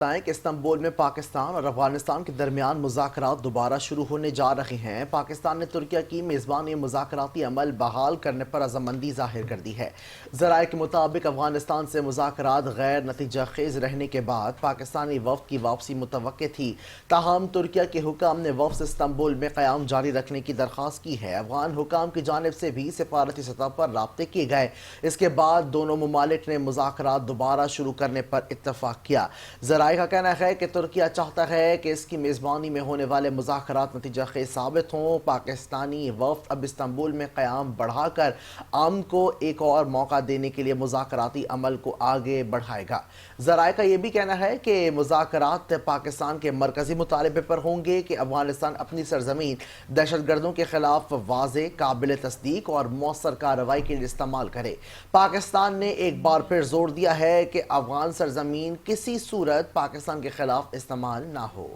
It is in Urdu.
کہ استنبول میں پاکستان اور افغانستان کے درمیان مذاکرات دوبارہ شروع ہونے جا رہے ہیں۔ پاکستان نے ترکیہ کی میزبانی مذاکراتی عمل بحال کرنے پر رضامندی ظاہر کر دی ہے۔ ذرائع کے مطابق افغانستان سے مذاکرات غیر نتیجہ خیز رہنے کے بعد پاکستانی وفد کی واپسی متوقع تھی، تاہم ترکیہ کے حکام نے وفد سے استنبول میں قیام جاری رکھنے کی درخواست کی ہے۔ افغان حکام کی جانب سے بھی سفارتی سطح پر رابطے کیے گئے۔ اس کے بعد دونوں ممالک نے مذاکرات دوبارہ شروع کرنے پر اتفاق کیا۔ ذرائع کا کہنا ہے کہ ترکیہ چاہتا ہے کہ اس کی میزبانی میں ہونے والے مذاکرات نتیجہ خیز ثابت ہوں۔ پاکستانی وفد اب استنبول میں قیام بڑھا کر امن کو ایک اور موقع دینے کے لیے مذاکراتی عمل کو آگے بڑھائے گا۔ ذرائع کا یہ بھی کہنا ہے کہ مذاکرات پاکستان کے مرکزی مطالبے پر ہوں گے کہ افغانستان اپنی سرزمین دہشت گردوں کے خلاف واضح، قابل تصدیق اور مؤثر کارروائی کے لیے استعمال کرے۔ پاکستان نے ایک بار پھر زور دیا ہے کہ افغان سرزمین کسی صورت پاکستان کے خلاف استعمال نہ ہو۔